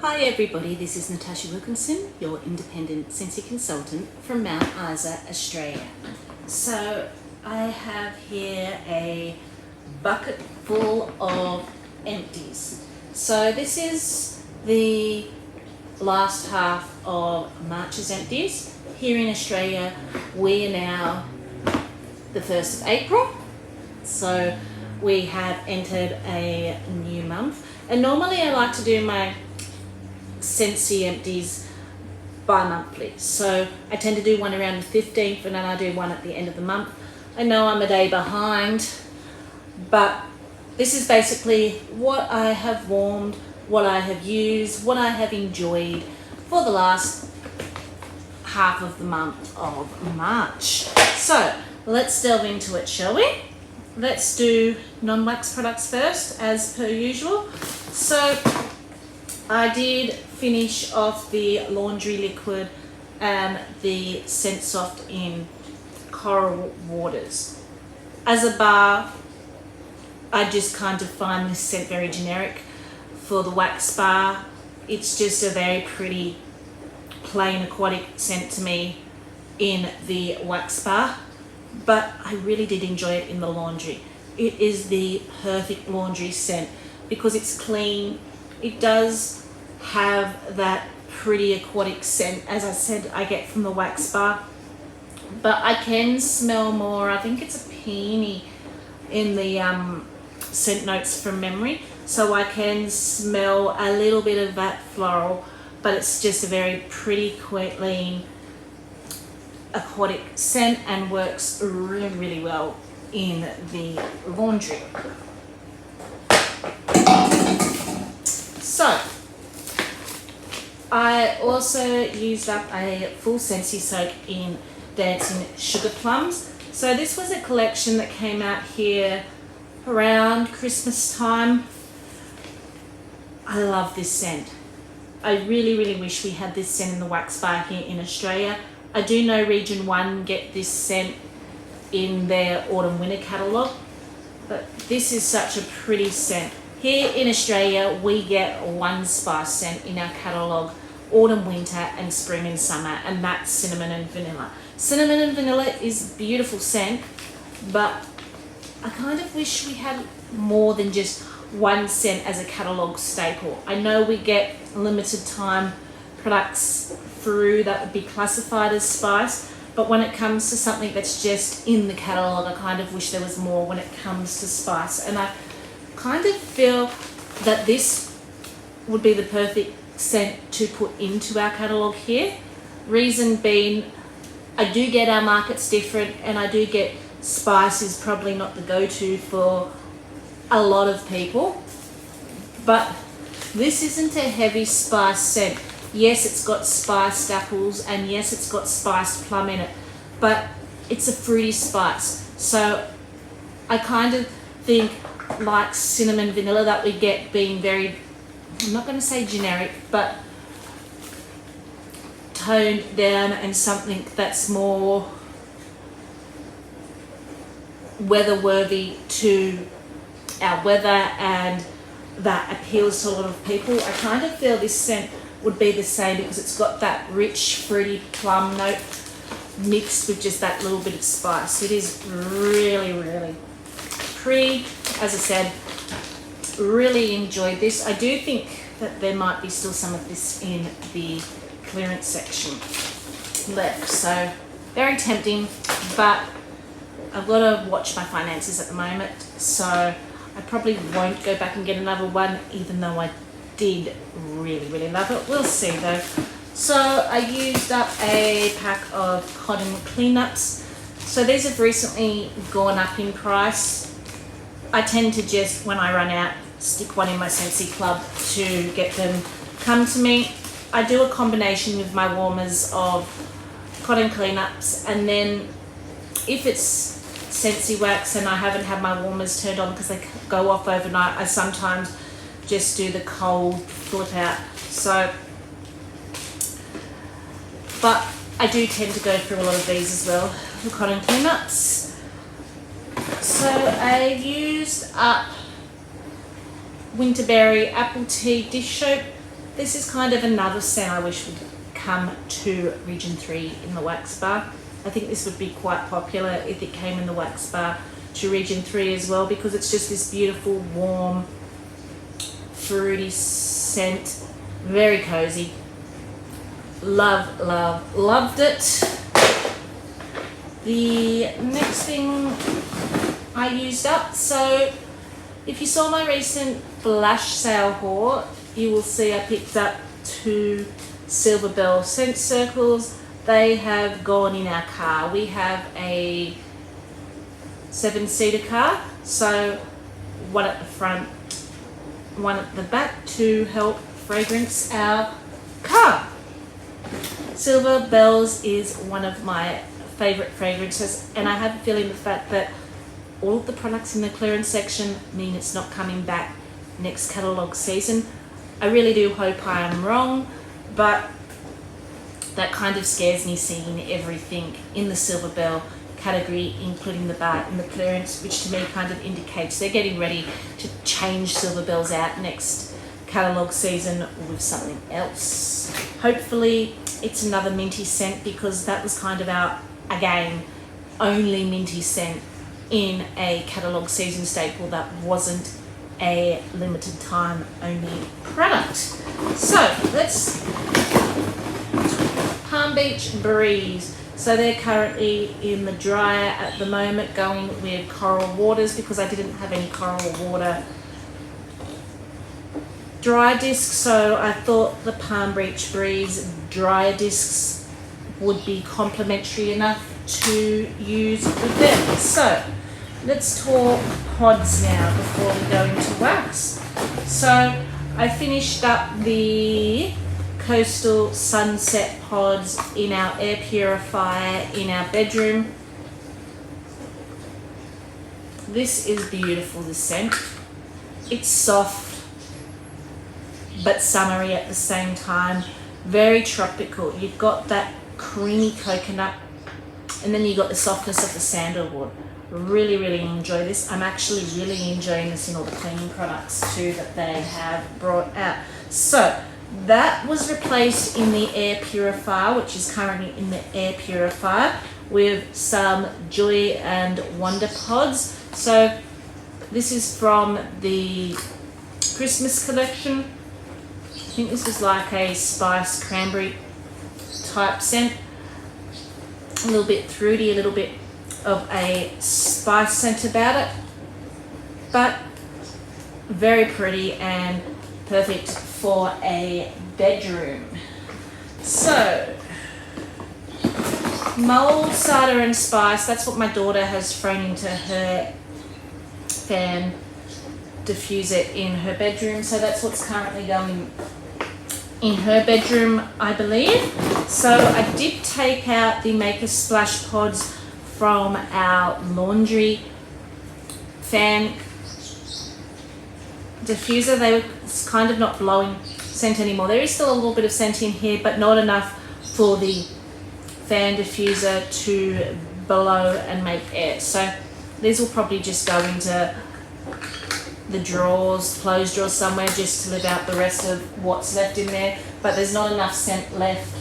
Hi everybody, this is Natasha Wilkinson, your independent Scentsy consultant from Mount Isa, Australia. So I have here a bucket full of empties. So this is the last half of March's empties. Here in Australia, we are now the 1st of April. So we have entered a new month. And normally I like to do my Scentsy Empties bi-monthly. So I tend to do one around the 15th and then I do one at the end of the month. I know I'm a day behind, but this is basically what I have warmed, what I have used, what I have enjoyed for the last half of the month of March. So let's delve into it, shall we? Let's do non-wax products first, as per usual. So I did finish off the laundry liquid and the Scent Soft in Coral Waters. As a bar, I just kind of find this scent very generic. For the wax bar, it's just a very pretty plain aquatic scent to me in the wax bar, but I really did enjoy it in the laundry. It is the perfect laundry scent because it's clean. It does have that pretty aquatic scent, as I said, I get from the wax bar, but I can smell more. I think it's a peony in the scent notes from memory, so I can smell a little bit of that floral, but it's just a very pretty, clean, aquatic scent and works really, really well in the laundry. So I also used up a full Scentsy soak in Dancing Sugar Plums. So this was a collection that came out here around Christmas time. I love this scent. I really, really wish we had this scent in the wax bar here in Australia. I do know Region 1 get this scent in their autumn-winter catalogue, but this is such a pretty scent. Here in Australia, we get one spice scent in our catalogue, autumn, winter, and spring and summer, and that's cinnamon and vanilla. Cinnamon and vanilla is a beautiful scent, but I kind of wish we had more than just one scent as a catalogue staple. I know we get limited time products through that would be classified as spice, but when it comes to something that's just in the catalogue, I kind of wish there was more when it comes to spice. And I kind of feel that this would be the perfect scent to put into our catalogue here. Reason being, I do get our markets different, and I do get spice is probably not the go-to for a lot of people, but this isn't a heavy spice scent. Yes, it's got spiced apples, and yes, it's got spiced plum in it, but it's a fruity spice. So I kind of think like cinnamon vanilla that we get being very, I'm not going to say generic, but toned down, and something that's more weather worthy to our weather and that appeals to a lot of people. I kind of feel this scent would be the same because it's got that rich fruity plum note mixed with just that little bit of spice. It is really, really pretty. As I said, really enjoyed this. I do think that there might be still some of this in the clearance section left, so very tempting, but I've got to watch my finances at the moment, so I probably won't go back and get another one, even though I did really, really love it. We'll see though. So I used up a pack of cotton cleanups. So these have recently gone up in price. I tend to just, when I run out, stick one in my Scentsy club to get them come to me. I do a combination with my warmers of cotton cleanups, and then if it's Scentsy wax and I haven't had my warmers turned on because they go off overnight, I sometimes just do the cold flip out. So, but I do tend to go through a lot of these as well, the cotton cleanups. So I used up Winterberry Apple Tea dish soap. this is kind of another scent I wish would come to Region 3 in the wax bar. I think this would be quite popular if it came in the wax bar to Region 3 as well, because it's just this beautiful, warm, fruity scent, very cozy. Loved it. The next thing I used up, so if you saw my recent flash sale haul, you will see I picked up 2 Silver Bell scent circles. They have gone in our car. We have a 7-seater car, so one at the front, one at the back to help fragrance our car. Silver Bells is one of my favorite fragrances, and I have a feeling the fact that all of the products in the clearance section mean it's not coming back next catalogue season. I really do hope I am wrong, but that kind of scares me, seeing everything in the Silver Bell category, including the bar in the clearance, which to me kind of indicates they're getting ready to change Silver Bells out next catalogue season with something else. Hopefully it's another minty scent, because that was kind of our, again, only minty scent in a catalogue season staple that wasn't a limited time only product. So let's Palm Beach Breeze. So they're currently in the dryer at the moment, going with Coral Waters, because I didn't have any Coral Water dry discs, so I thought the Palm Beach Breeze dryer discs would be complementary enough to use with them. So let's talk pods now before we go into wax. So I finished up the Coastal Sunset pods in our air purifier in our bedroom. This is beautiful, this scent. It's soft but summery at the same time, very tropical. You've got that creamy coconut, and then you've got the softness of the sandalwood. Really enjoy this. I'm actually really enjoying this in all the cleaning products too that they have brought out. So that was replaced in the air purifier, which is currently in the air purifier, with some Joy and Wonder pods. So this is from the Christmas collection. I think this was like a spice cranberry type scent. A little bit fruity, a little bit of a spice scent about it, but very pretty and perfect for a bedroom. So mulled, cider and spice, that's what my daughter has thrown into her fan diffuser in her bedroom. So that's what's currently going in her bedroom, I believe. So I did take out the Make a Splash pods from our laundry fan diffuser. They were kind of not blowing scent anymore. There is still a little bit of scent in here, but not enough for the fan diffuser to blow and make air. So these will probably just go into the drawers, closed drawers somewhere, just to live out the rest of what's left in there, but there's not enough scent left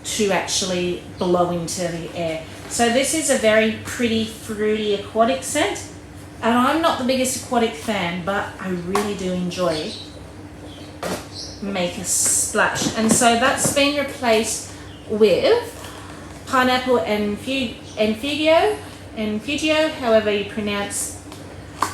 to actually blow into the air. So this is a very pretty, fruity, aquatic scent, and I'm not the biggest aquatic fan, but I really do enjoy Make a Splash. And so that's been replaced with Pineapple and Fugio, however you pronounce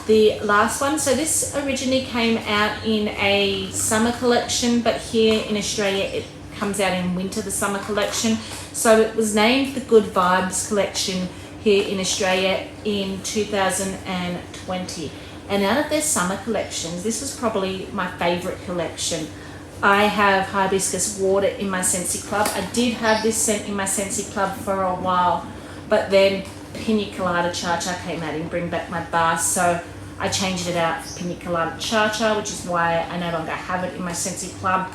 the last one. So this originally came out in a summer collection, but here in Australia it comes out in winter, the summer collection. So it was named the Good Vibes collection here in Australia in 2020. And out of their summer collections, this was probably my favorite collection. I have Hibiscus Water in my Scentsy Club. I did have this scent in my Scentsy Club for a while, but then Pina Colada Cha Cha came out in Bring Back My Bar, so I changed it out for Pina Colada Cha Cha, which is why I no longer have it in my Scentsy Club.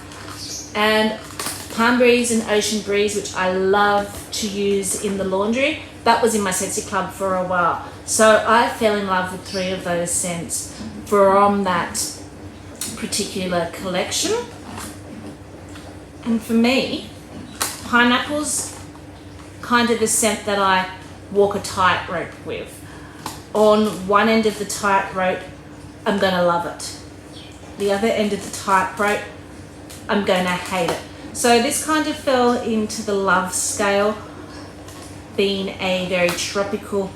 And Palm Breeze and Ocean Breeze, which I love to use in the laundry, that was in my Scentsy Club for a while. So I fell in love with 3 of those scents from that particular collection. And for me, pineapple's kind of the scent that I walk a tightrope with. On one end of the tightrope, I'm gonna love it. The other end of the tightrope, I'm gonna hate it. So this kind of fell into the love scale, being a very tropical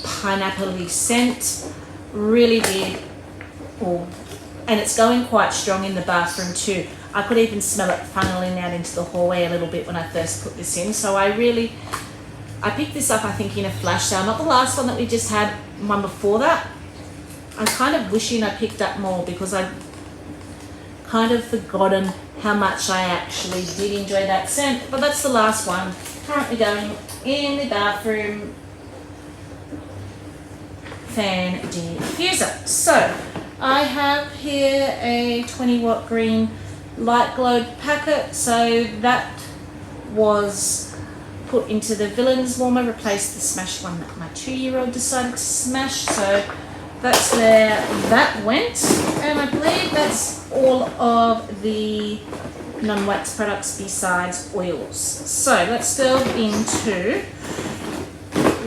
pineapple-y scent, really weird. Oh, and it's going quite strong in the bathroom too. I could even smell it funneling out into the hallway a little bit when I first put this in. So I picked this up, I think, in a flash sale. Not the last one that we just had, one before that. I'm kind of wishing I picked up more because I've kind of forgotten how much I actually did enjoy that scent. But that's the last one. Currently going in the bathroom fan diffuser. So I have here a 20-watt green light glowed packet. So that was put into the Villains warmer, replaced the smashed one that my 2-year-old decided to smash. So that's where that went. And I believe that's all of the non-wax products besides oils. So let's delve into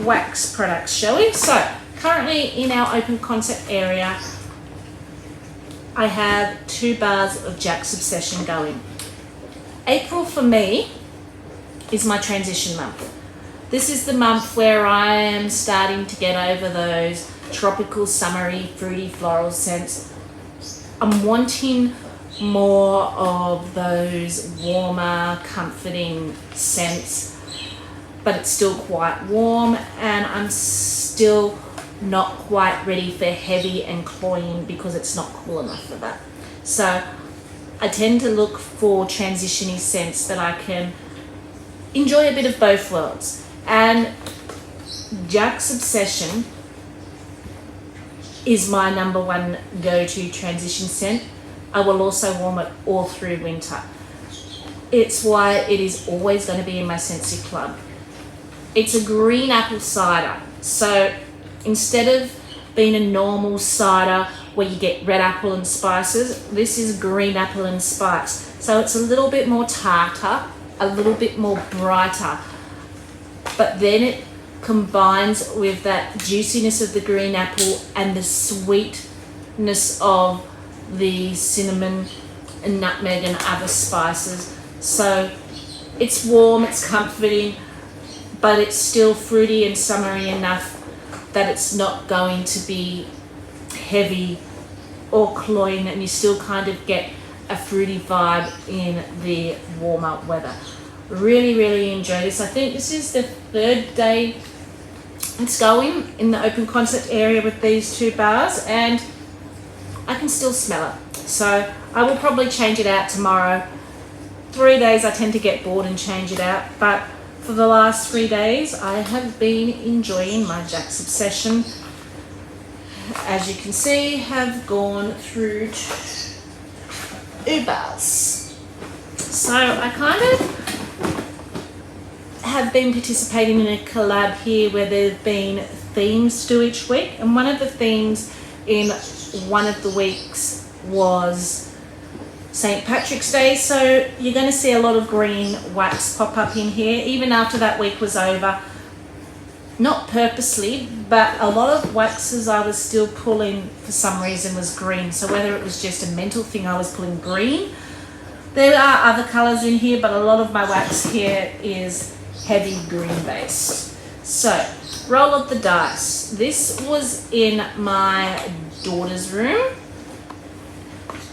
wax products, shall we? So currently in our open concept area, I have 2 bars of Jack's Obsession going. April for me is my transition month. This is the month where I am starting to get over those tropical, summery, fruity, floral scents. I'm wanting more of those warmer, comforting scents, but it's still quite warm, and I'm still not quite ready for heavy and cloying because it's not cool enough for that. So I tend to look for transitioning scents that I can enjoy a bit of both worlds. And Jack's Obsession is my number one go-to transition scent. I will also warm it all through winter. It's why it is always going to be in my Scentsy Club. It's a green apple cider. So instead of being a normal cider where you get red apple and spices, this is green apple and spice. So it's a little bit more tartar, a little bit more brighter, but then it combines with that juiciness of the green apple and the sweetness of the cinnamon and nutmeg and other spices. So it's warm, it's comforting, but it's still fruity and summery enough that it's not going to be heavy or cloying, and you still kind of get a fruity vibe in the warmer weather. Really, really enjoy this. I think this is the 3rd day it's going in the open concept area with these 2 bars, and I can still smell it. So I will probably change it out tomorrow. 3 days I tend to get bored and change it out, but for the last 3 days I have been enjoying my Jack's Obsession. As you can see, have gone through 2 bars. So I kind of have been participating in a collab here where there have been themes to each week, and one of the themes in one of the weeks was St. Patrick's Day. So you're going to see a lot of green wax pop up in here even after that week was over. Not purposely, but a lot of waxes I was still pulling for some reason was green. So whether it was just a mental thing, I was pulling green. There are other colours in here, but a lot of my wax here is heavy green based. So roll of the dice. This was in my daughter's room.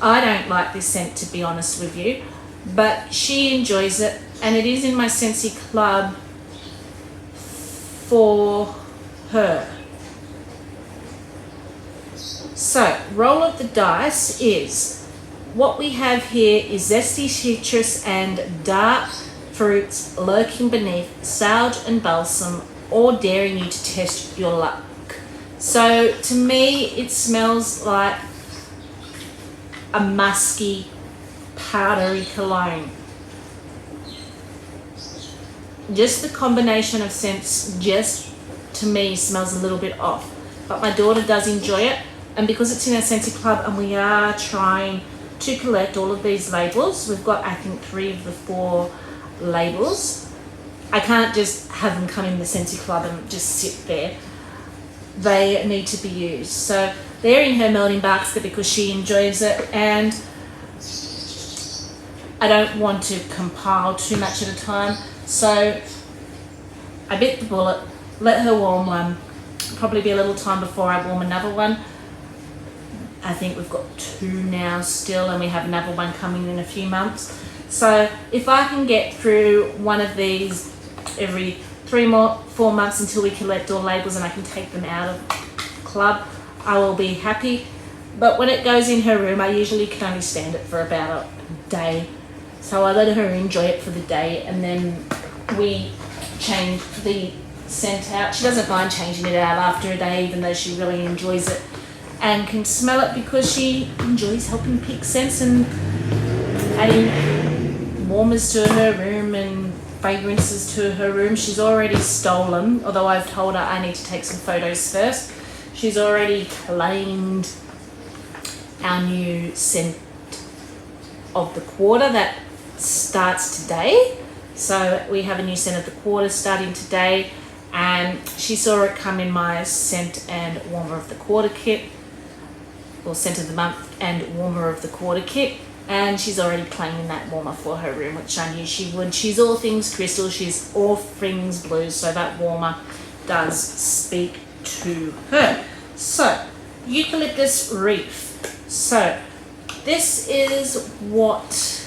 I don't like this scent, to be honest with you, but she enjoys it, and it is in my Scentsy Club for her. So roll of the dice is, what we have here is zesty citrus and dark fruits lurking beneath sage and balsam, or daring you to test your luck. So to me it smells like a musky, powdery cologne. Just the combination of scents just to me smells a little bit off, but my daughter does enjoy it, and because it's in our Scentsy Club and we are trying to collect all of these labels. We've got, I think, 3 of the 4 labels. I can't just have them come in the Scentsy Club and just sit there. They need to be used. So they're in her melting basket because she enjoys it, and I don't want to compile too much at a time. So I bit the bullet, let her warm one. Probably be a little time before I warm another one. I think we've got 2 now still, and we have another one coming in a few months. So if I can get through one of these every 4 months until we collect all labels and I can take them out of club, I will be happy. But when it goes in her room, I usually can only stand it for about a day. So I let her enjoy it for the day, and then we change the scent out. She doesn't mind changing it out after a day, even though she really enjoys it and can smell it, because she enjoys helping pick scents and adding warmers to her room and fragrances to her room. She's already stolen, although I've told her I need to take some photos first. She's already claimed our new scent of the quarter that starts today. So we have a new scent of the quarter starting today, and she saw it come in my scent and warmer of the quarter kit, or scent of the month and warmer of the quarter kit, and she's already claiming that warmer for her room, which I knew she would. She's all things crystal, she's all things blue, so that warmer does speak to her. So eucalyptus reef. So this is what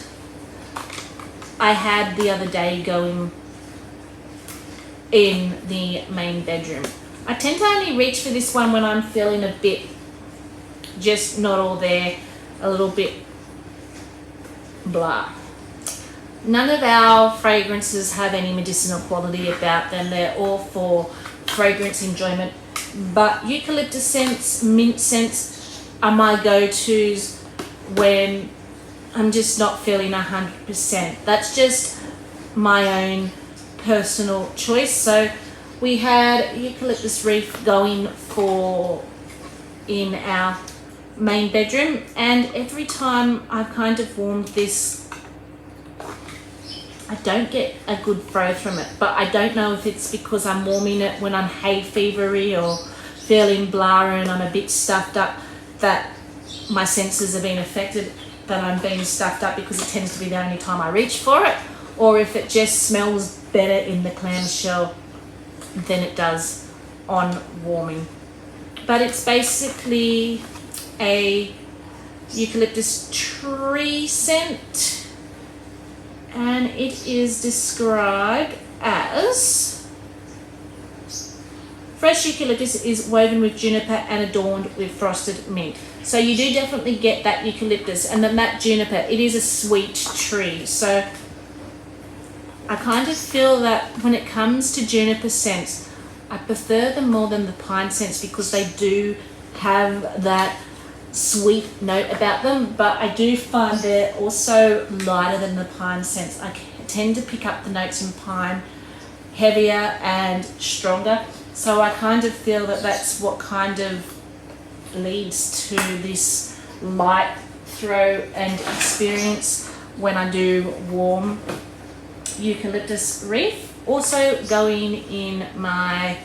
I had the other day going in the main bedroom. I tend to only reach for this one when I'm feeling a bit just not all there, a little bit blah. None of our fragrances have any medicinal quality about them. They're all for fragrance enjoyment. But eucalyptus scents, mint scents are my go-tos when I'm just not feeling 100%. That's just my own personal choice. So we had eucalyptus reef going for in our main bedroom, and every time I've kind of warmed this, I don't get a good throw from it. But I don't know if it's because I'm warming it when I'm hay fevery or feeling blah and I'm a bit stuffed up, that my senses are being affected, that I'm being stuffed up, because it tends to be the only time I reach for it, or if it just smells better in the clamshell than it does on warming. But it's basically a eucalyptus tree scent, and it is described as fresh eucalyptus is woven with juniper and adorned with frosted mint. So you do definitely get that eucalyptus, and then that juniper, it is a sweet tree. So I kind of feel that when it comes to juniper scents, I prefer them more than the pine scents, because they do have that sweet note about them, but I do find they're also lighter than the pine scents. I tend to pick up the notes in pine heavier and stronger, so I kind of feel that that's what kind of leads to this light throw and experience when I do warm eucalyptus reef. Also going in my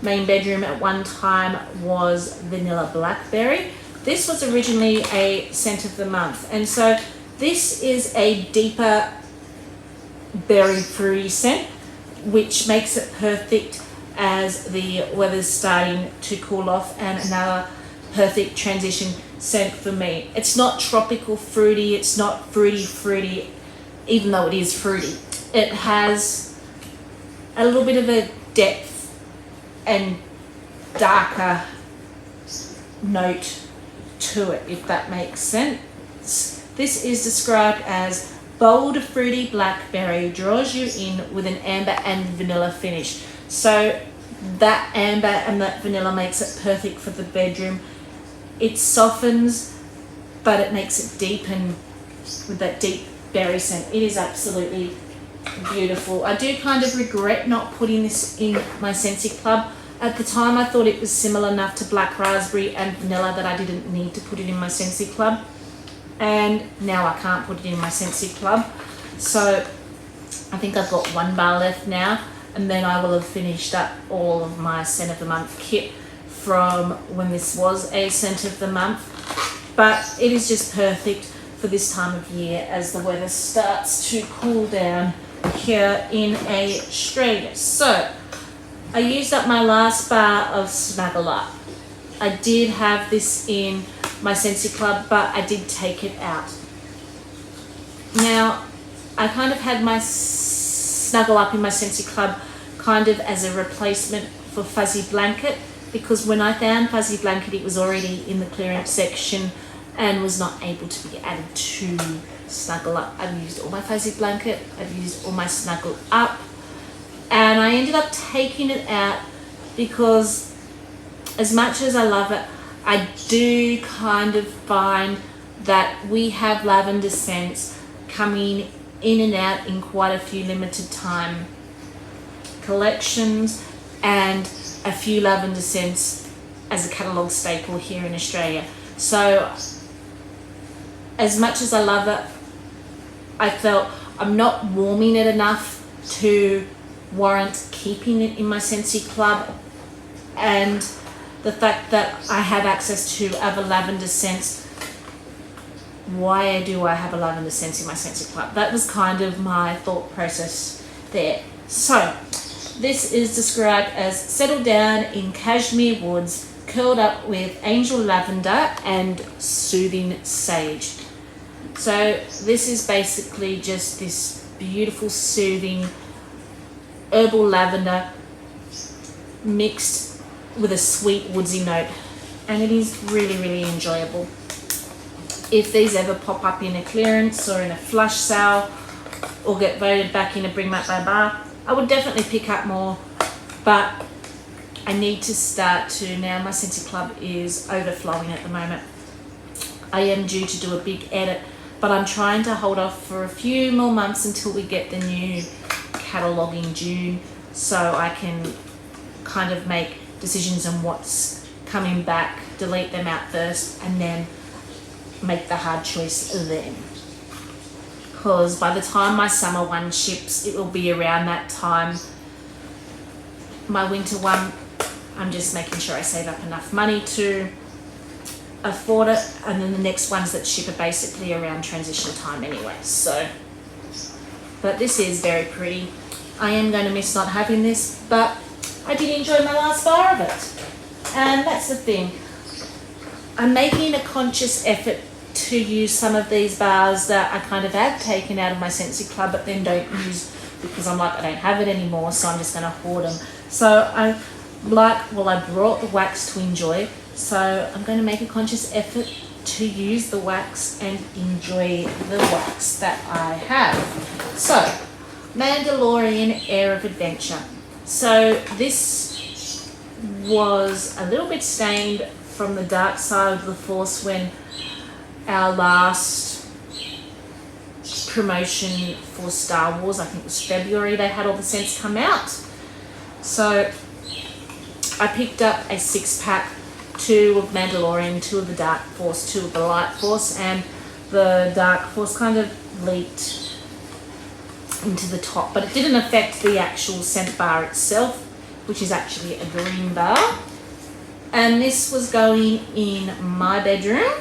main bedroom at one time was vanilla blackberry. This was originally a scent of the month, and so this is a deeper berry fruity scent, which makes it perfect as the weather's starting to cool off, and another perfect transition scent for me. It's not tropical fruity, it's not fruity, even though it is fruity. It has a little bit of a depth and darker note to it, if that makes sense. This is described as bold fruity blackberry, draws you in with an amber and vanilla finish. So that amber and that vanilla makes it perfect for the bedroom. It softens, but it makes it deepen with that deep berry scent. It is absolutely beautiful. I do kind of regret not putting this in my Scentsy Club. At the time I thought it was similar enough to black raspberry and vanilla that I didn't need to put it in my Scentsy Club. and now I can't put it in my Scentsy Club. So I think I've got one bar left now, and then I will have finished up all of my scent of the month kit from when this was a scent of the month. But it is just perfect for this time of year as the weather starts to cool down here in Australia. So I used up my last bar of Snuggle Up. I did have this in my Scentsy Club, but I did take it out. Now, I kind of had my Snuggle Up in my Scentsy Club kind of as a replacement for Fuzzy Blanket, because when I found Fuzzy Blanket, it was already in the clearance section and was not able to be added to Snuggle Up. I've used all my Fuzzy Blanket, I've used all my Snuggle Up, and I ended up taking it out because as much as I love it, I do kind of find that we have lavender scents coming in and out in quite a few limited time collections, and a few lavender scents as a catalogue staple here in Australia. So as much as I love it, I felt I'm not warming it enough to warrant keeping it in my Scentsy Club, and the fact that I have access to other lavender scents, why do I have a lavender scent in my Scentsy Club? That was kind of my thought process there. So this is described as settled down in cashmere woods, curled up with angel lavender and soothing sage. So this is basically just this beautiful soothing herbal lavender mixed with a sweet woodsy note, and it is really, really enjoyable. If these ever pop up in a clearance or in a flush sale or get voted back in a Bring Back My Bar, I would definitely pick up more, but I need to start to now. My Scentsy Club is overflowing at the moment. I am due to do a big edit, but I'm trying to hold off for a few more months until we get the new catalogue in June, so I can kind of make decisions on what's coming back, delete them out first, and then make the hard choice then. Because by the time my summer one ships, it will be around that time. My winter one, I'm just making sure I save up enough money to afford it, and then the next ones that ship are basically around transition time anyway. So, but this is very pretty. I am going to miss not having this, but I did enjoy my last bar of it. And that's the thing. I'm making a conscious effort to use some of these bars that I kind of have taken out of my Scentsy Club, but then don't use because I'm like, I don't have it anymore, so I'm just going to hoard them. So I brought the wax to enjoy, so I'm going to make a conscious effort to use the wax and enjoy the wax that I have. So, Mandalorian Air of Adventure. So this was a little bit stained from the dark side of the Force when our last promotion for Star Wars, I think it was February, they had all the scents come out. So I picked up a 6-pack, 2 of Mandalorian, 2 of the Dark Force, 2 of the Light Force, and the Dark Force kind of leaked into the top, but it didn't affect the actual scent bar itself, which is actually a green bar. And this was going in my bedroom.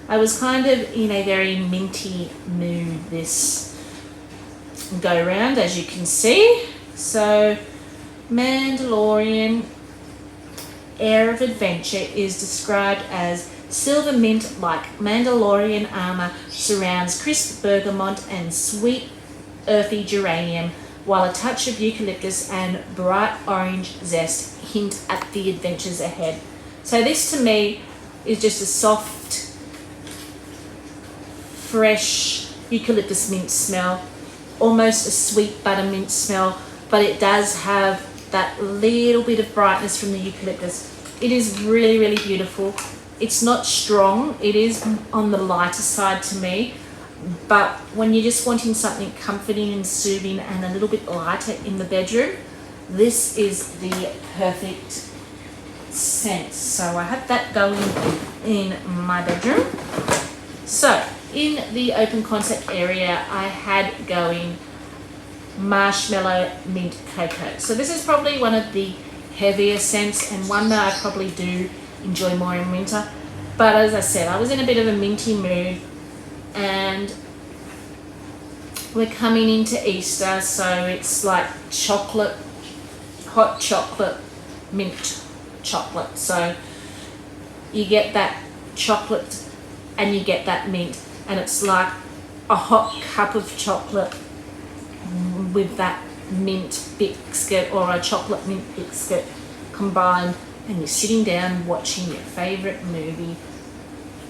I was kind of in a very minty mood this go round, as you can see. So Mandalorian Air of Adventure is described as silver mint like Mandalorian armor surrounds crisp bergamot and sweet earthy geranium, while a touch of eucalyptus and bright orange zest hint at the adventures ahead. So this to me is just a soft, fresh eucalyptus mint smell, almost a sweet buttermint smell, but it does have that little bit of brightness from the eucalyptus. It is really, really beautiful. It's not strong, it is on the lighter side to me, but when you're just wanting something comforting and soothing and a little bit lighter in the bedroom, this is the perfect scent. So I have that going in my bedroom. So in the open concept area, I had going marshmallow mint cocoa. So this is probably one of the heavier scents and one that I probably do enjoy more in winter. But as I said, I was in a bit of a minty mood, and we're coming into Easter, so it's like chocolate, hot chocolate, mint chocolate. So you get that chocolate and you get that mint, and it's like a hot cup of chocolate with that mint biscuit or a chocolate mint biscuit combined, and you're sitting down watching your favorite movie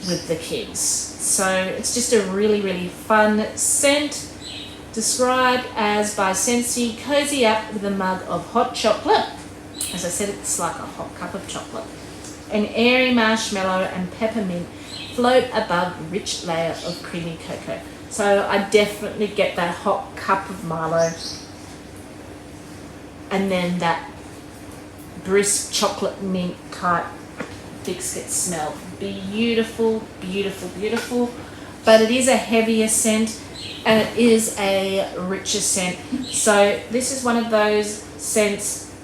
with the kids. So it's just a really, really fun scent, described as by Scentsy, cozy up with a mug of hot chocolate. As I said, it's like a hot cup of chocolate. An airy marshmallow and peppermint float above a rich layer of creamy cocoa. So I definitely get that hot cup of Milo and then that brisk chocolate mint type biscuit smell. Beautiful, beautiful, beautiful. But it is a heavier scent and it is a richer scent. So this is one of those scents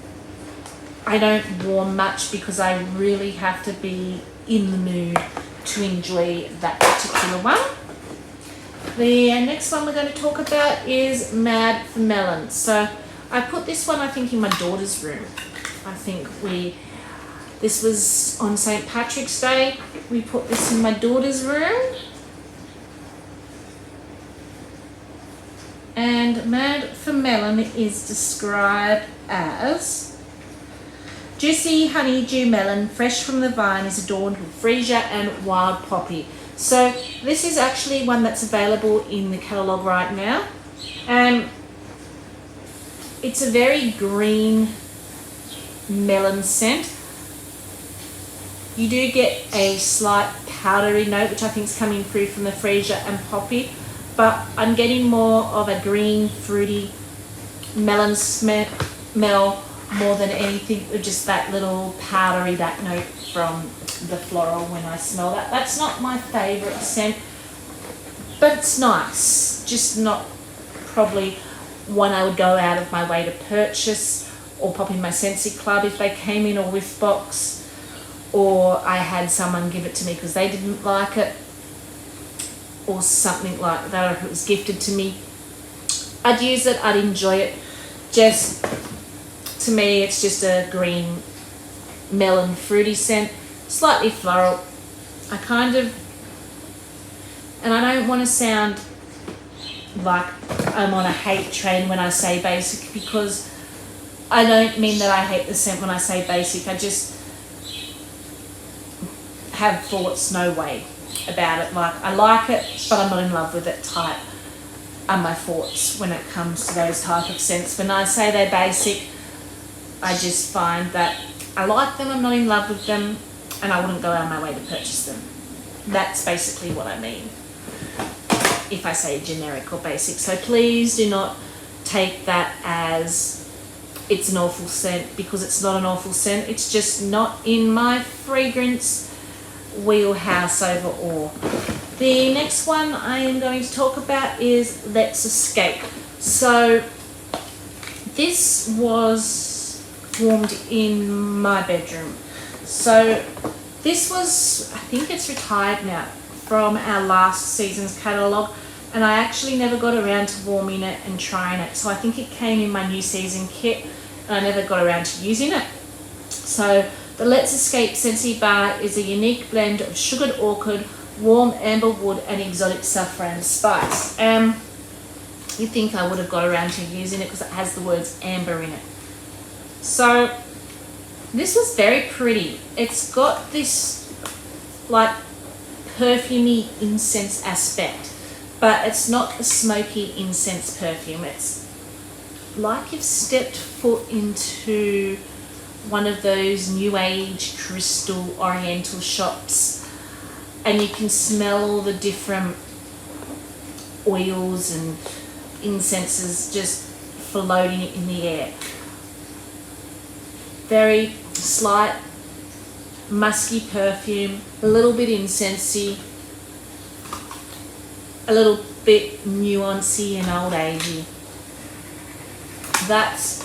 I don't warm much because I really have to be in the mood to enjoy that particular one. The next one we're going to talk about is Mad for Melon. So I put this one, I think, in my daughter's room. I think this was on St. Patrick's Day. We put this in my daughter's room. And Mad for Melon is described as juicy honeydew melon, fresh from the vine, is adorned with freesia and wild poppy. So this is actually one that's available in the catalogue right now. It's a very green melon scent. You do get a slight powdery note, which I think is coming through from the freesia and poppy, but I'm getting more of a green, fruity melon smell more than anything, with just that little powdery, that note from the floral when I smell that. That's not my favourite scent, but it's nice. Just not probably one I would go out of my way to purchase or pop in my Scentsy Club if they came in a whiff box, or I had someone give it to me because they didn't like it, or something like that, or if it was gifted to me. I'd use it, I'd enjoy it. Just, to me, it's just a green melon fruity scent, slightly floral. And I don't want to sound like I'm on a hate train when I say basic, because I don't mean that I hate the scent when I say basic. I just have thoughts no way about it. Like, I like it, but I'm not in love with it type are my thoughts when it comes to those type of scents. When I say they're basic, I just find that I like them, I'm not in love with them, and I wouldn't go out of my way to purchase them. That's basically what I mean if I say generic or basic. So please do not take that as it's an awful scent, because it's not an awful scent. It's just not in my fragrance wheelhouse overall. The next one I am going to talk about is Let's Escape. So this was formed in my bedroom. So this was, I think it's retired now, from our last season's catalogue, and I actually never got around to warming it and trying it. So I think it came in my new season kit and I never got around to using it. So the Let's Escape Scentsy Bar is a unique blend of sugared orchid, warm amber wood and exotic saffron spice. You'd think I would have got around to using it because it has the words amber in it. So this was very pretty. It's got this like perfumey incense aspect, but it's not a smoky incense perfume. It's like you've stepped foot into one of those new age crystal oriental shops and you can smell all the different oils and incenses just floating in the air. Very slight musky perfume, a little bit incensey, a little bit nuancy and old agey. That's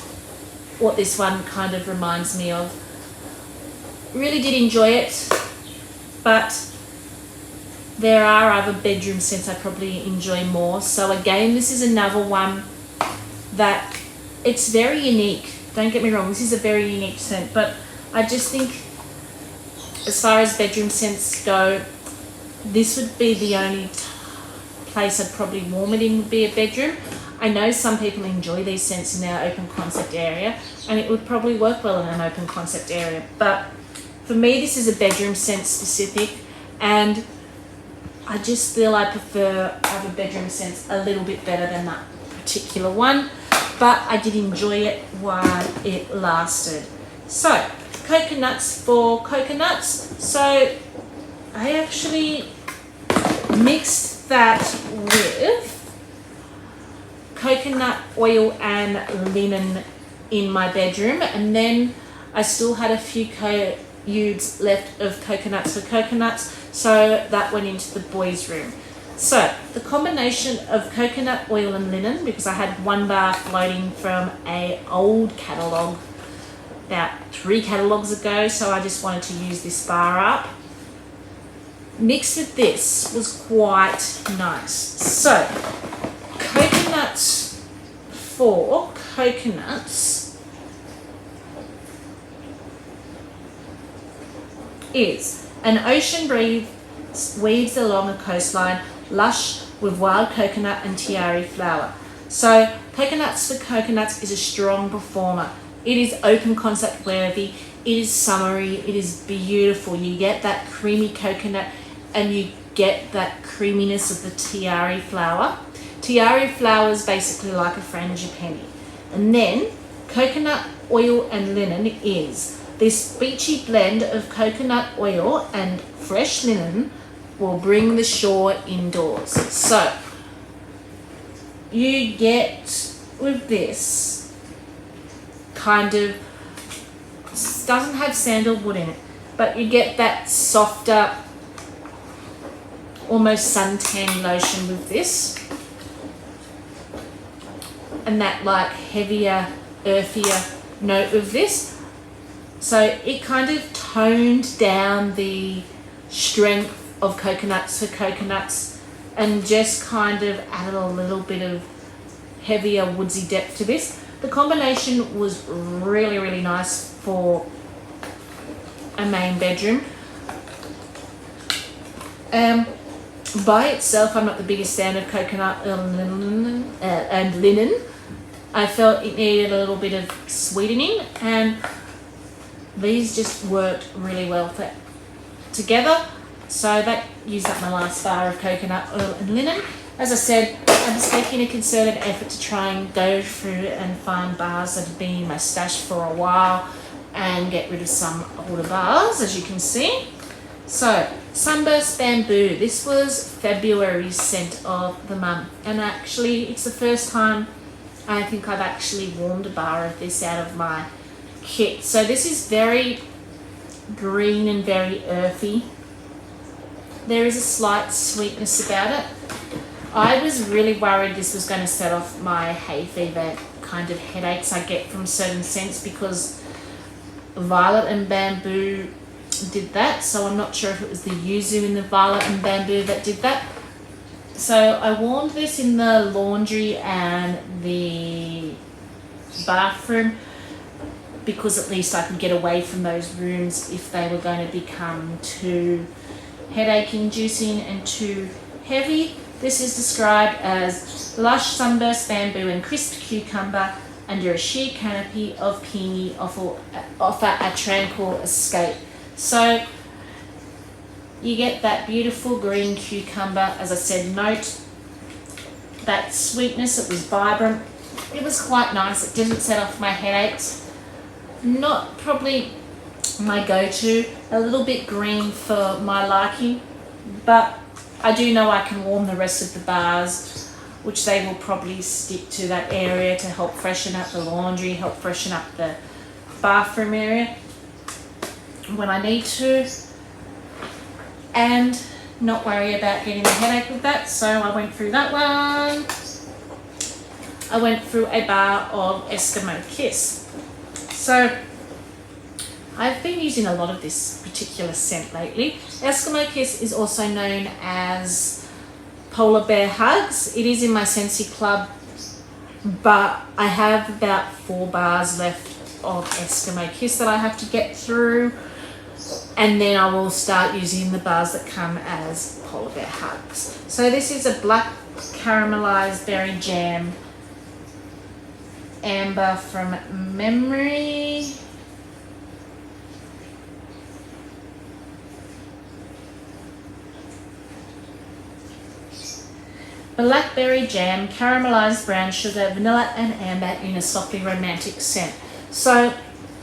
what this one kind of reminds me of. Really did enjoy it, but there are other bedroom scents I probably enjoy more. So again, this is another one that it's very unique. Don't get me wrong, this is a very unique scent, but I just think as far as bedroom scents go, this would be the only place I'd probably warm it in, would be a bedroom. I know some people enjoy these scents in their open concept area, and it would probably work well in an open concept area, but for me this is a bedroom scent specific, and I just feel I prefer other bedroom scents a little bit better than that particular one, but I did enjoy it while it lasted. So coconuts for coconuts. So I actually mixed that with coconut oil and linen in my bedroom, and then I still had a few youths left of coconuts for coconuts, so that went into the boys' room. So the combination of coconut oil and linen, because I had one bar floating from a old catalogue about 3 catalogues ago, so I just wanted to use this bar up. Mixed with this was quite nice. So coconuts for coconuts is an ocean breeze weaves along a coastline, lush with wild coconut and tiare flower. So coconuts for coconuts is a strong performer. It is open concept worthy, it is summery, it is beautiful. You get that creamy coconut and you get that creaminess of the tiare flower. Tiare flower is basically like a frangipani. And then coconut oil and linen is this beachy blend of coconut oil and fresh linen will bring the shore indoors. So you get with this kind of, doesn't have sandalwood in it, but you get that softer, almost suntan lotion with this, and that like heavier, earthier note of this. So it kind of toned down the strength of coconuts for coconuts and just kind of added a little bit of heavier woodsy depth to this. The combination was really, really nice for a main bedroom. By itself, I'm not the biggest fan of coconut and linen. I felt it needed a little bit of sweetening, and these just worked really well together. So that used up my last bar of coconut oil and linen. As I said, I'm just making a concerted effort to try and go through and find bars that have been in my stash for a while and get rid of some older bars, as you can see. So Sunburst Bamboo, this was February's scent of the month, and actually it's the first time I think I've actually warmed a bar of this out of my kit. So this is very green and very earthy. There is a slight sweetness about it. I was really worried this was going to set off my hay fever kind of headaches I get from certain scents, because Violet and Bamboo did that. So I'm not sure if it was the yuzu in the Violet and Bamboo that did that. So I warmed this in the laundry and the bathroom, because at least I could get away from those rooms if they were going to become too headache inducing and too heavy. This is described as lush sunburst bamboo and crisp cucumber under a sheer canopy of peony offer a tranquil escape. So you get that beautiful green cucumber, as I said, note, that sweetness. It was vibrant. It was quite nice. It didn't set off my headaches. Not probably my go-to, a little bit green for my liking, but I do know I can warm the rest of the bars, which they will probably stick to that area to help freshen up the laundry, help freshen up the bathroom area when I need to. And not worry about getting a headache with that. So I went through that one. I went through a bar of Eskimo Kiss. So I've been using a lot of this particular scent lately. Eskimo Kiss is also known as Polar Bear Hugs. It is in my Scentsy Club, but I have about 4 bars left of Eskimo Kiss that I have to get through, and then I will start using the bars that come as Polar Bear Hugs. So this is a black caramelized berry jam amber from memory. Blackberry jam, caramelized brown sugar, vanilla and amber in a softly romantic scent. So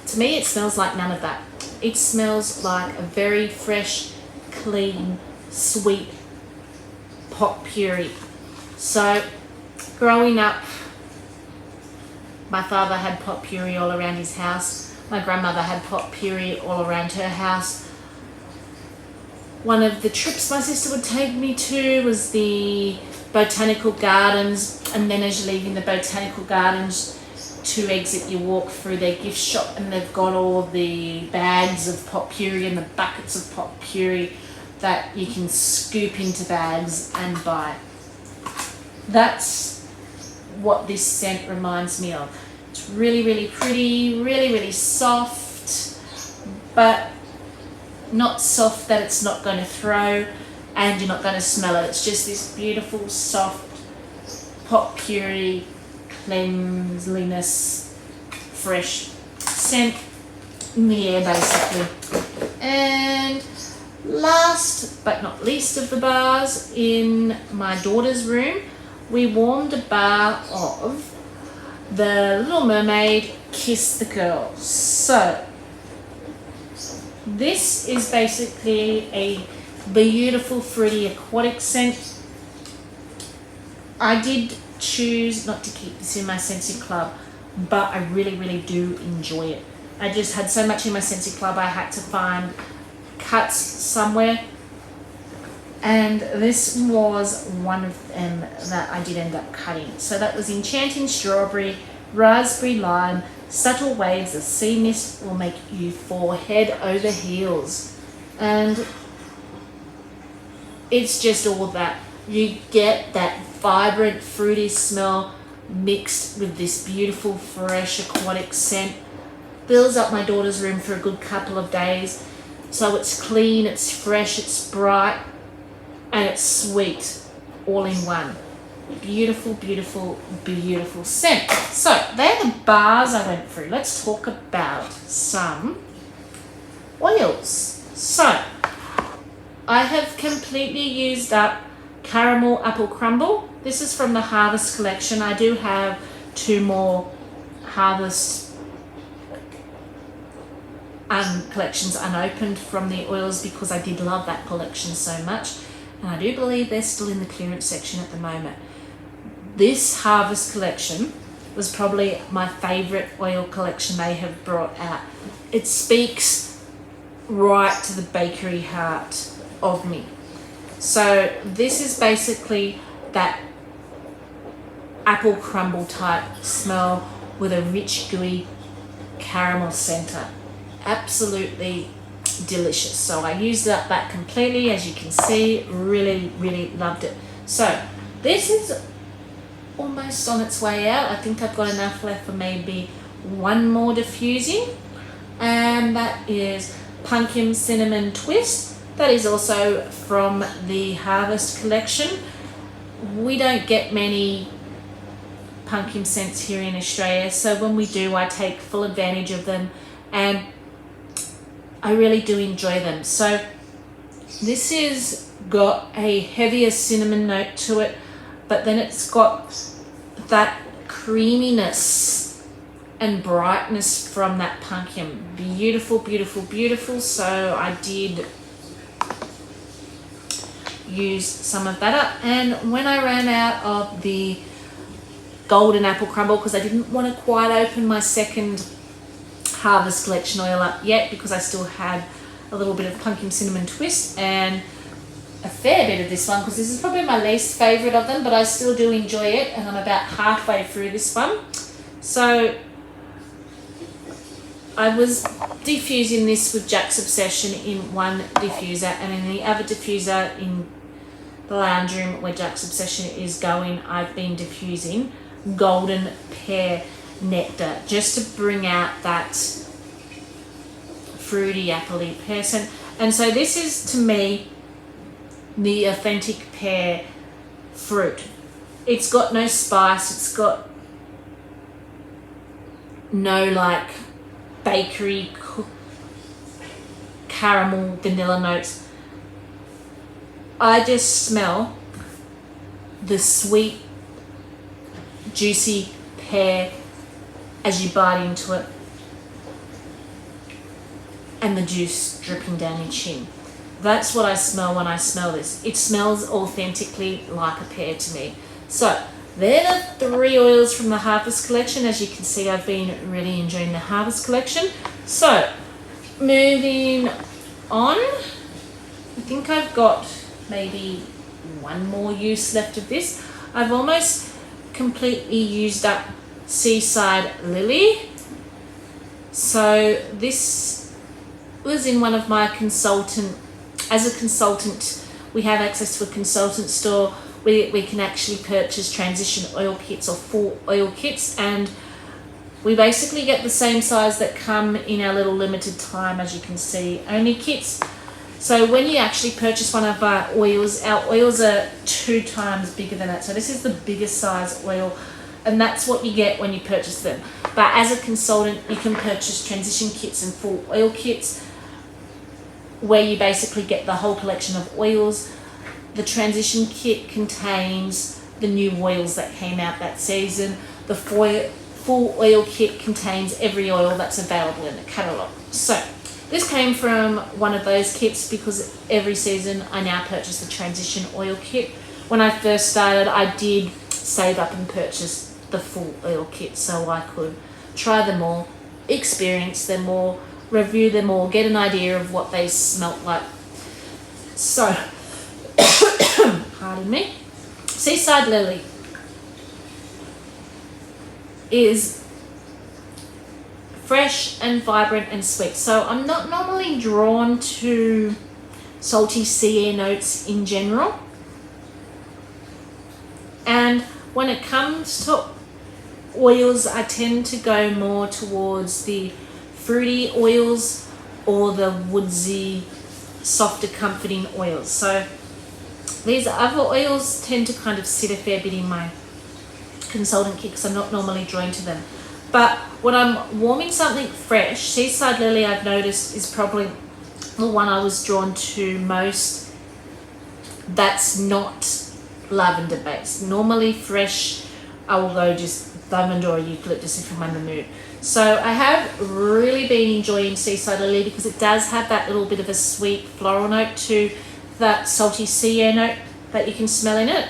to me it smells like none of that. It smells like a very fresh, clean, sweet potpourri. So growing up, my father had potpourri all around his house. My grandmother had potpourri all around her house. One of the trips my sister would take me to was the botanical gardens, and then as you're leaving the botanical gardens to exit, you walk through their gift shop and they've got all the bags of potpourri and the buckets of potpourri that you can scoop into bags and buy. That's what this scent reminds me of. It's really, really pretty, really, really soft, but not soft that it's not going to throw and you're not going to smell it. It's just this beautiful, soft potpourri, cleanliness, fresh scent in the air, basically. And last but not least of the bars, in my daughter's room, we warmed a bar of the Little Mermaid Kiss the Girls. So this is basically a beautiful fruity aquatic scent. I did choose not to keep this in my Scentsy Club, but I really, really do enjoy it. I just had so much in my Scentsy Club, I had to find cuts somewhere, and this was one of them that I did end up cutting. So that was Enchanting Strawberry, Raspberry Lime, Subtle Waves of Sea Mist will make you fall head over heels. And it's just all that. You get that vibrant fruity smell mixed with this beautiful fresh aquatic scent. Fills up my daughter's room for a good couple of days. So it's clean, it's fresh, it's bright, and it's sweet all in one. Beautiful, beautiful, beautiful scent. So they're the bars I went through. Let's talk about some oils. So I have completely used up Caramel Apple Crumble. This is from the Harvest collection. I do have 2 more Harvest collections unopened from the oils because I did love that collection so much, and I do believe they're still in the clearance section at the moment. This Harvest collection was probably my favorite oil collection they have brought out. It speaks right to the bakery heart of me. So this is basically that apple crumble type smell with a rich gooey caramel center. Absolutely delicious. So I used up that completely, as you can see. Really, really loved it. So this is almost on its way out. I think I've got enough left for maybe 1 more diffusing, and that is Pumpkin Cinnamon Twist. That is also from the Harvest collection. We don't get many pumpkin scents here in Australia, so when we do, I take full advantage of them, and I really do enjoy them. So this is got a heavier cinnamon note to it, but then it's got that creaminess and brightness from that pumpkin. Beautiful, beautiful, beautiful. So I did use some of that up, and when I ran out of the Golden Apple Crumble, because I didn't want to quite open my second Harvest collection oil up yet because I still had a little bit of Pumpkin Cinnamon Twist and a fair bit of this one because this is probably my least favourite of them, but I still do enjoy it, and I'm about halfway through this one. So I was diffusing this with Jack's Obsession in one diffuser, and in the other diffuser in the lounge room where Jack's Obsession is going, I've been diffusing Golden Pear Nectar just to bring out that fruity, appley pear scent. And so this is, to me, the authentic pear fruit. It's got no spice, it's got no like bakery caramel vanilla notes. I just smell the sweet juicy pear as you bite into it, and the juice dripping down your chin. That's what I smell when I smell this. It smells authentically like a pear to me. So they're the 3 oils from the Harvest Collection. As you can see, I've been really enjoying the Harvest Collection. So moving on, I think I've got maybe one more use left of this. I've almost completely used up Seaside Lily. So this was in one of my as a consultant, we have access to a consultant store where we can actually purchase transition oil kits or full oil kits, and we basically get the same size that come in our little limited time, as you can see, only kits. So when you actually purchase one of our oils are 2 times bigger than that. So this is the biggest size oil, and that's what you get when you purchase them. But as a consultant, you can purchase transition kits and full oil kits, where you basically get the whole collection of oils. The transition kit contains the new oils that came out that season. The full oil kit contains every oil that's available in the catalogue. So this came from one of those kits because every season I now purchase the transition oil kit. When I first started, I did save up and purchase the full oil kit so I could try them all, experience them all, review them all, get an idea of what they smelt like. So, pardon me, Seaside Lily is fresh and vibrant and sweet. So I'm not normally drawn to salty sea air notes in general. And when it comes to oils, I tend to go more towards the fruity oils or the woodsy, softer, comforting oils. So these other oils tend to kind of sit a fair bit in my consultant kit because I'm not normally drawn to them. But when I'm warming something fresh, Seaside Lily, I've noticed, is probably the one I was drawn to most that's not lavender based. Normally fresh, I will go just lavender or eucalyptus if I'm in the mood. So I have really been enjoying Seaside Lily because it does have that little bit of a sweet floral note to that salty sea air note that you can smell in it.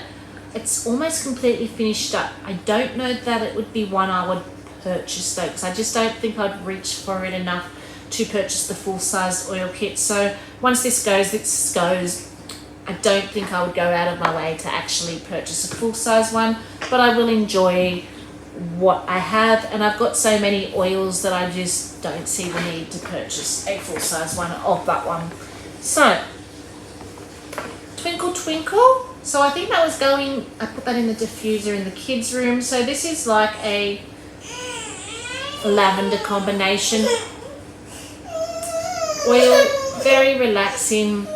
It's almost completely finished up. I don't know that it would be one I would purchase though, because I just don't think I'd reach for it enough to purchase the full-sized oil kit. So once this goes. I don't think I would go out of my way to actually purchase a full-size one, but I will enjoy what I have, and I've got so many oils that I just don't see the need to purchase a full-size one of that one. So Twinkle Twinkle, so I think that was going, I put that in the diffuser in the kids room. So this is like a lavender combination oil, very relaxing,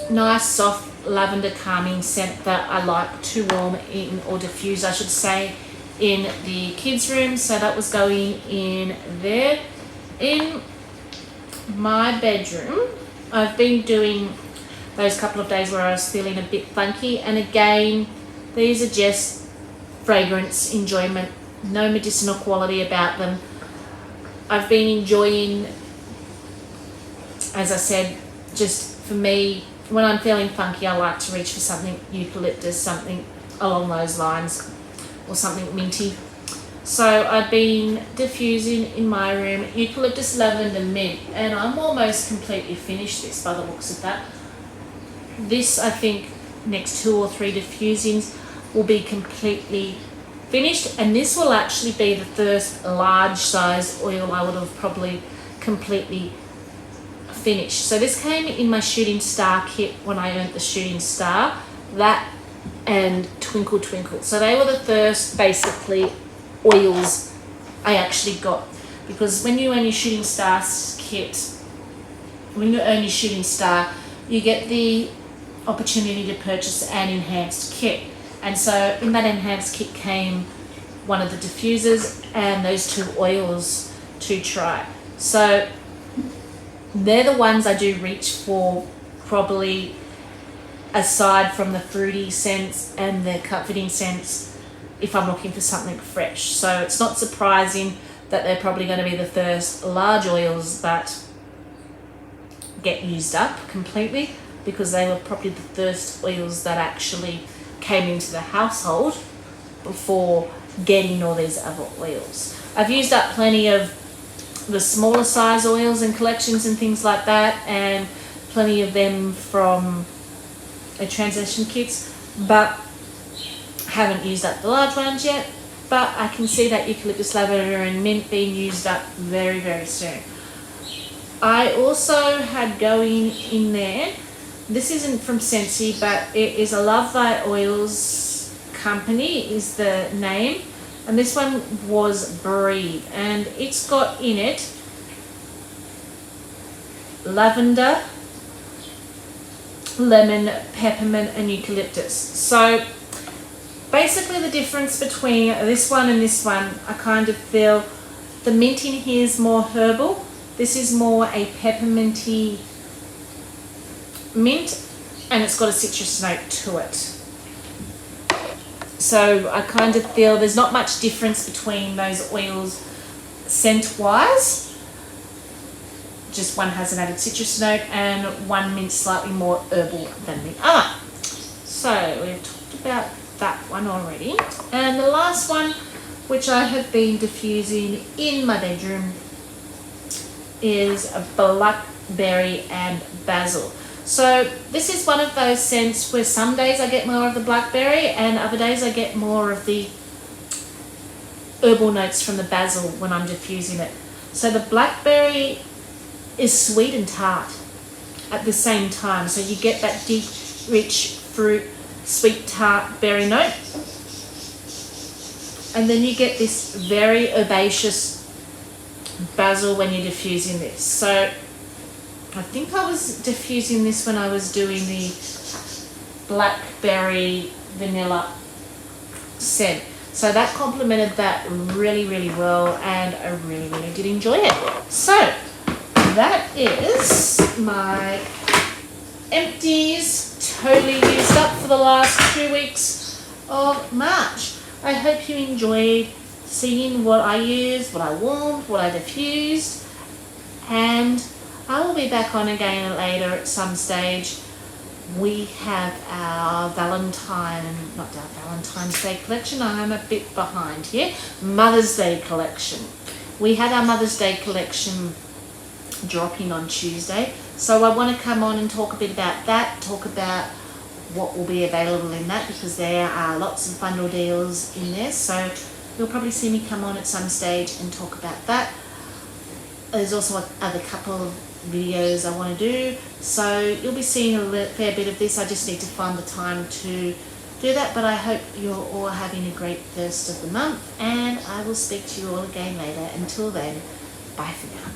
nice soft lavender calming scent that I like to warm in or diffuse, I should say, in the kids room. So that was going in there. In my bedroom, I've been doing those couple of days where I was feeling a bit funky, and again, these are just fragrance enjoyment, no medicinal quality about them. I've been enjoying, as I said, just for me, when I'm feeling funky, I like to reach for something eucalyptus, something along those lines, or something minty. So I've been diffusing in my room eucalyptus, lavender, mint, and I'm almost completely finished this by the looks of that. this, I think, next 2 or 3 diffusings will be completely finished, and this will actually be the first large size oil I would have probably completely finished. So this came in my Shooting Star kit when I earned the Shooting Star, that and Twinkle Twinkle. So they were the first basically oils I actually got, because when you earn your Shooting Star kit, when you earn your Shooting Star, you get the opportunity to purchase an enhanced kit. And so in that enhanced kit came one of the diffusers and those 2 oils to try. So they're the ones I do reach for, probably aside from the fruity scents and the comforting scents, if I'm looking for something fresh. So it's not surprising that they're probably going to be the first large oils that get used up completely, because they were probably the first oils that actually came into the household before getting all these other oils. I've used up plenty of the smaller size oils and collections and things like that, and plenty of them from transition kits, but haven't used up the large ones yet. But I can see that eucalyptus, lavender and mint being used up very, very soon. I also had going in there, this isn't from Scentsy, but it is a Love Thy Oils company is the name, and this one was Breathe, and it's got in it lavender, lemon, peppermint and eucalyptus. So basically the difference between this one and this one, I kind of feel the mint in here is more herbal. This is more a pepperminty mint, and it's got a citrus note to it. So I kind of feel there's not much difference between those oils scent wise. Just one has an added citrus note and one mint's slightly more herbal than the other. So we've talked about that one already. And the last one, which I have been diffusing in my bedroom, is a blackberry and basil. So this is one of those scents where some days I get more of the blackberry and other days I get more of the herbal notes from the basil when I'm diffusing it. So the blackberry is sweet and tart at the same time. So you get that deep, rich fruit, sweet tart berry note. And then you get this very herbaceous basil when you're diffusing this. So I think I was diffusing this when I was doing the blackberry vanilla scent. So that complemented that really, really well, and I really, really did enjoy it. So that is my empties, totally used up for the last 2 weeks of March. I hope you enjoyed seeing what I used, what I warmed, what I diffused, and I will be back on again later at some stage. We have our Valentine's Day collection. I'm a bit behind here. Mother's Day collection. We had our Mother's Day collection dropping on Tuesday. So I want to come on and talk a bit about that, talk about what will be available in that, because there are lots of bundle deals in there. So you'll probably see me come on at some stage and talk about that. There's also other couple of videos I want to do, so you'll be seeing a fair bit of this. I just need to find the time to do that, but I hope you're all having a great first of the month, and I will speak to you all again later. Until then, bye for now.